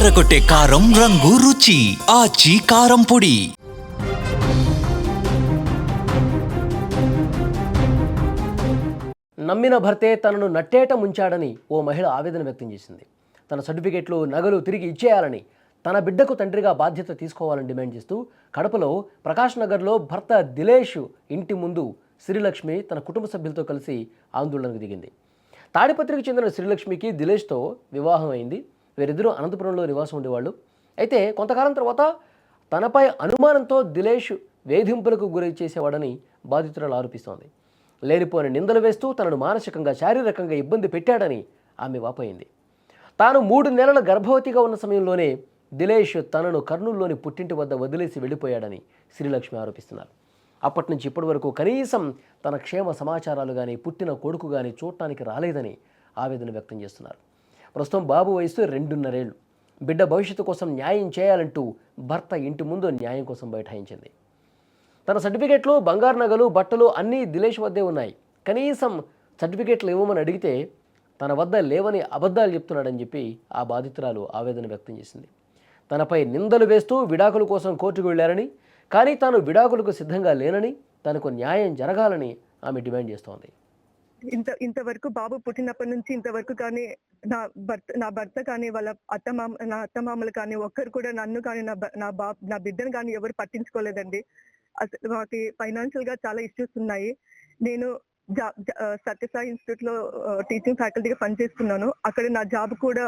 అదరకొట్టే కారం రంగు రుచి ఆచి కారం పొడి. నమ్మిన భర్తే తనను నట్టేట ముంచాడని ఓ మహిళ ఆవేదన వ్యక్తం చేసింది. తన సర్టిఫికెట్లు నగలు తిరిగి ఇచ్చేయాలని, తన బిడ్డకు తండ్రిగా బాధ్యత తీసుకోవాలని డిమాండ్ చేస్తూ కడపలో ప్రకాష్ నగర్లో భర్త దిలేష్ ఇంటి ముందు శ్రీలక్ష్మి తన కుటుంబ సభ్యులతో కలిసి ఆందోళనకు దిగింది. తాడిపత్రికి చెందిన శ్రీలక్ష్మికి దిలేష్తో వివాహం అయింది. వీరిద్దరూ అనంతపురంలో నివాసం ఉండేవాళ్ళు. అయితే కొంతకాలం తర్వాత తనపై అనుమానంతో దిలేష్ వేధింపులకు గురి చేసేవాడని బాధితురాలు ఆరోపిస్తోంది. లేనిపోని నిందలు వేస్తూ తనను మానసికంగా శారీరకంగా ఇబ్బంది పెట్టాడని ఆమె వాపోయింది. తాను 3 నెలల గర్భవతిగా ఉన్న సమయంలోనే దిలేష్ తనను కర్నూలులోని పుట్టింటి వద్ద వదిలేసి వెళ్ళిపోయాడని శ్రీలక్ష్మి ఆరోపిస్తున్నారు. అప్పటి నుంచి ఇప్పటి వరకు కనీసం తన క్షేమ సమాచారాలు కానీ, పుట్టిన కొడుకు కానీ చూడటానికి రాలేదని ఆవేదన వ్యక్తం చేస్తున్నారు. ప్రస్తుతం బాబు వయసు 2.5 ఏళ్లు. బిడ్డ భవిష్యత్తు కోసం న్యాయం చేయాలంటూ భర్త ఇంటి ముందు న్యాయం కోసం బైఠాయించింది. తన సర్టిఫికెట్లు, బంగారు నగలు, బట్టలు అన్నీ దిలేష్ వద్దే ఉన్నాయి. కనీసం సర్టిఫికెట్లు ఇవ్వమని అడిగితే తన వద్ద లేవని అబద్ధాలు చెప్తున్నాడని చెప్పి ఆ బాధితురాలు ఆవేదన వ్యక్తం చేసింది. తనపై నిందలు వేస్తూ విడాకుల కోసం కోర్టుకు వెళ్లారని, కానీ తాను విడాకులకు సిద్ధంగా లేనని, తనకు న్యాయం జరగాలని ఆమె డిమాండ్ చేస్తోంది. ఇంతవరకు బాబు పుట్టినప్పటి నుంచి ఇంతవరకు కానీ నా భర్త కానీ వాళ్ళ నా అత్తమామలు కానీ ఒక్కరు కూడా నన్ను కానీ నా బిడ్డను కానీ ఎవరు పట్టించుకోలేదండి. అసలు మాకు ఫైనాన్షియల్ గా చాలా ఇష్యూస్ ఉన్నాయి. నేను సత్యసాయి ఇన్స్టిట్యూట్ లో టీచింగ్ ఫ్యాకల్టీగా పనిచేస్తున్నాను. అక్కడ నా జాబ్ కూడా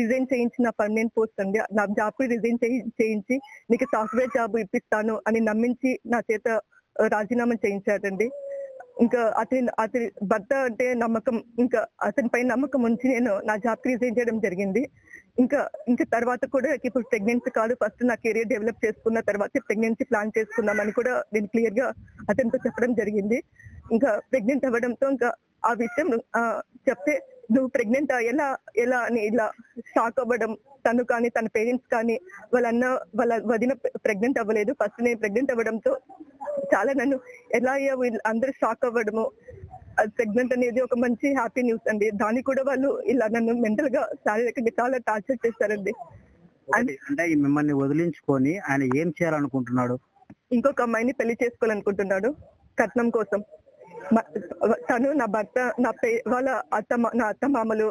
రిజైన్ చేయించిన పర్మనెంట్ పోస్ట్ అండి. నా జాబ్ రిజైన్ చేయించి నీకు సాఫ్ట్వేర్ జాబ్ ఇప్పిస్తాను అని నమ్మించి నా చేత రాజీనామా చేయించారండి. ఇంకా అతని భర్త అంటే నమ్మకం, ఇంకా అతనిపై నమ్మకం ఉంచి నేను నా జాబ్ రిజైన్ చేయడం జరిగింది. ఇంకా తర్వాత కూడా ఇప్పుడు ప్రెగ్నెన్సీ కాదు, ఫస్ట్ నా కెరీర్ డెవలప్ చేసుకున్న తర్వాత ప్రెగ్నెన్సీ ప్లాన్ చేసుకున్నామని కూడా నేను క్లియర్ గా అతనితో చెప్పడం జరిగింది. ఇంకా ప్రెగ్నెంట్ అవ్వడంతో ఇంకా ఆ విషయం చెప్తే నువ్వు ప్రెగ్నెంట్ ఎలా అని ఇలా షాక్ అవ్వడం, తను కానీ తన పేరెంట్స్ కానీ వాళ్ళ వదిన ప్రెగ్నెంట్ అవ్వలేదు, ఫస్ట్ నేను ప్రెగ్నెంట్ అవ్వడంతో చాలా నన్ను ఎలా అందరూ షాక్ అవ్వడము. ప్రెగ్నెంట్ అనేది ఒక మంచి హ్యాపీ న్యూస్ అండి. దాన్ని కూడా వాళ్ళు ఇలా నన్ను మెంటల్ గా శారీరకంగా చాలా టార్చర్ చేస్తారండి. అంటే మిమ్మల్ని వదిలించుకొని ఆయన ఏం చేయాలనుకుంటున్నాడు? ఇంకొక అమ్మాయిని పెళ్లి చేసుకోవాలనుకుంటున్నాడు కట్నం కోసం. తను నా భర్త, నా అత్త మామలు,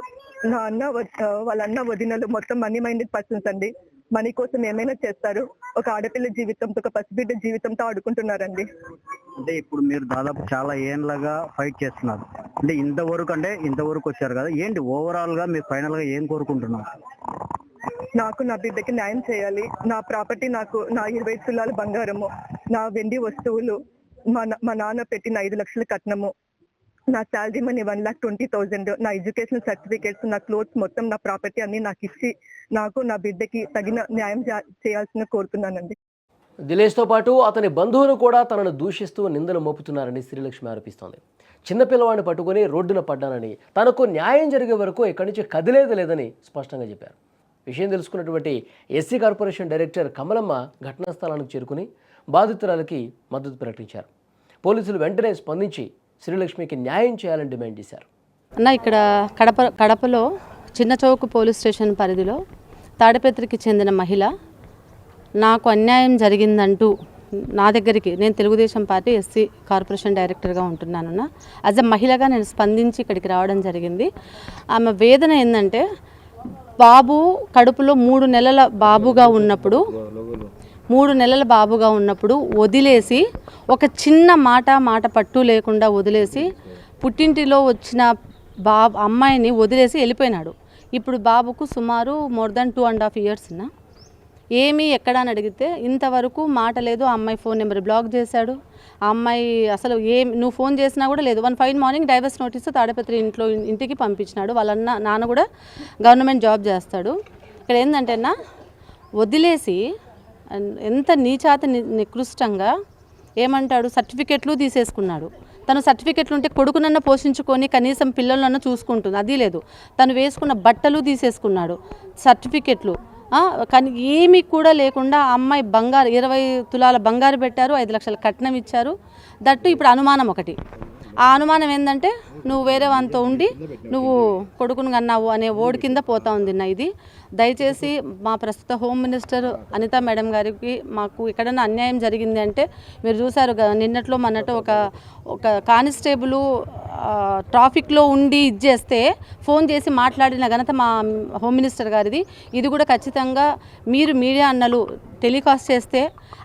వాళ్ళ అన్న వదినలు మొత్తం మనీ మైండెడ్ పర్సన్స్ అండి. మనీ కోసం ఏమైనా చేస్తారు. ఒక ఆడపిల్ల జీవితంతో, ఒక పసిబిడ్డ జీవితంతో ఆడుకుంటున్నారండి. అంటే ఇప్పుడు మీరు దాదాపు చాలా ఏళ్ళగా ఫైట్ చేస్తున్నారు. అంటే ఇంతవరకు వచ్చారు కదా, ఏంటి ఓవరాల్ గా మీరు ఫైనల్ గా ఏం కోరుకుంటున్నారు? నాకు నా బిడ్డకి న్యాయం చేయాలి. నా ప్రాపర్టీ, నాకు నా 20 తులాల బంగారము, నా వెండి వస్తువులు, మా నాన్న పెట్టిన 5 లక్షల కట్నము, నా శాలరీ మనీ 1,20,000, నా ఎడ్యుకేషనల్ సర్టిఫికేట్స్, నా క్లోత్స్, మొత్తం నా ప్రాపర్టీ అన్ని నాకు ఇచ్చి నాకు నా బిడ్డకి తగిన న్యాయం చేయాల్సిన కోరుతున్నానండి. దిలేష్తో పాటు అతని బంధువులు కూడా తనను దూషిస్తూ నిందలు మోపుతున్నారని శ్రీలక్ష్మి ఆరోపిస్తోంది. చిన్నపిల్లవాడిని పట్టుకుని రోడ్డున పడ్డానని, తనకు న్యాయం జరిగే వరకు ఇక్కడి నుంచి కదిలేదు లేదని స్పష్టంగా చెప్పారు. విషయం తెలుసుకున్నటువంటి ఎస్సీ కార్పొరేషన్ డైరెక్టర్ కమలమ్మ ఘటనా స్థలానికి చేరుకుని బాధితురాలకి మద్దతు ప్రకటించారు. పోలీసులు వెంటనే స్పందించి శ్రీలక్ష్మికి న్యాయం చేయాలని డిమాండ్ చేశారు. ఇక్కడ కడపలో చిన్న చౌక్ పోలీస్ స్టేషన్ పరిధిలో తాడిపత్రికి చెందిన మహిళ నాకు అన్యాయం జరిగిందంటూ నా దగ్గరికి, నేను తెలుగుదేశం పార్టీ ఎస్సీ కార్పొరేషన్ డైరెక్టర్గా ఉంటున్నాను, యాజ్ ఎ మహిళగా నేను స్పందించి ఇక్కడికి రావడం జరిగింది. ఆమె వేదన ఏంటంటే, బాబు కడుపులో 3 నెలల బాబుగా ఉన్నప్పుడు వదిలేసి, ఒక చిన్న మాట పట్టు లేకుండా వదిలేసి, పుట్టింటిలో వచ్చిన అమ్మాయిని వదిలేసి వెళ్ళిపోయినాడు. ఇప్పుడు బాబుకు సుమారు మోర్ దాన్ 2.5 years ఏమీ ఎక్కడ అని అడిగితే ఇంతవరకు మాట లేదు. ఆ అమ్మాయి ఫోన్ నెంబర్ బ్లాక్ చేశాడు. ఆ అమ్మాయి అసలు నువ్వు ఫోన్ చేసినా కూడా లేదు. 1 fine morning divorce notice Tadipatri ఇంటికి పంపించినాడు. వాళ్ళ నాన్న కూడా గవర్నమెంట్ జాబ్ చేస్తాడు. ఇక్కడ ఏంటంటే వదిలేసి ఎంత నీచాతి నికృష్టంగా ఏమంటాడు, సర్టిఫికెట్లు తీసేసుకున్నాడు. తను సర్టిఫికెట్లు ఉంటే కొడుకునన్నా పోషించుకొని కనీసం పిల్లలన్నా చూసుకుంటుంది, అది లేదు. తను వేసుకున్న బట్టలు తీసేసుకున్నాడు, సర్టిఫికెట్లు కానీ ఏమీ కూడా లేకుండా అమ్మాయి బంగారు 20 తులాల బంగారు పెట్టారు, 5 లక్షల కట్నం ఇచ్చారు. దట్టు ఇప్పుడు అనుమానం ఒకటి, ఆ అనుమానం ఏంటంటే నువ్వు వేరే వానితో ఉండి నువ్వు కొడుకును కన్నావు అనే ఓడి కింద పోతా ఉంది నా ఇది. దయచేసి మా ప్రస్తుత హోమ్ మినిస్టర్ అనితా మేడం గారికి మాకు ఎక్కడైనా అన్యాయం జరిగింది అంటే మీరు చూసారు నిన్నట్లో మొన్నట్లో ఒక కానిస్టేబుల్ ట్రాఫిక్లో ఉండి ఇచ్చేస్తే ఫోన్ చేసి మాట్లాడిన ఘనత మా హోమ్ మినిస్టర్ గారిది. ఇది కూడా ఖచ్చితంగా మీరు మీడియా అన్నలు టెలికాస్ట్ చేస్తే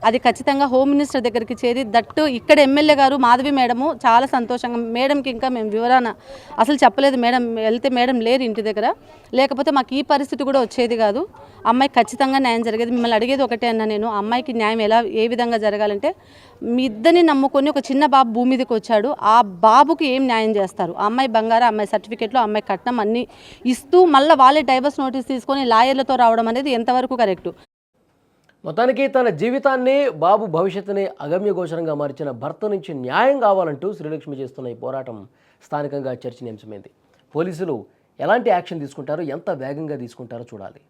అది ఖచ్చితంగా హోమ్ మినిస్టర్ దగ్గరికి చేరి దట్టు ఇక్కడ ఎమ్మెల్యే గారు మాధవి మేడము చాలా సంతోషంగా మేడంకి ఇంకా మేము వివరణ అసలు చెప్పలేదు. మేడం వెళ్తే మేడం లేరు ఇంటి దగ్గర, లేకపోతే మాకు ఈ పరిస్థితి కూడా వచ్చేది కాదు. అమ్మాయికి ఖచ్చితంగా న్యాయం జరిగేది. మిమ్మల్ని అడిగేది ఒకటే అన్న నేను, అమ్మాయికి న్యాయం ఏ విధంగా జరగాలంటే మీ ఇద్దరిని నమ్ముకొని ఒక చిన్న బాబు భూమి మీదకి వచ్చాడు, ఆ బాబుకి ఏం న్యాయం చేస్తారు? ఆ అమ్మాయి బంగారం, అమ్మాయి సర్టిఫికేట్లు, అమ్మాయి కట్నం అన్నీ ఇస్తూ మళ్ళీ వాళ్ళే డైవర్స్ నోటీస్ తీసుకొని లాయర్లతో రావడం అనేది ఎంతవరకు కరెక్టు? మొత్తానికి తన జీవితాన్ని, బాబు భవిష్యత్తుని అగమ్యగోచరంగా మార్చిన భర్త నుంచి న్యాయం కావాలంటూ శ్రీలక్ష్మి చేస్తున్న ఈ పోరాటం స్థానికంగా చర్చనీయాంశమైంది. పోలీసులు ఎలాంటి యాక్షన్ తీసుకుంటారో, ఎంత వేగంగా తీసుకుంటారో చూడాలి.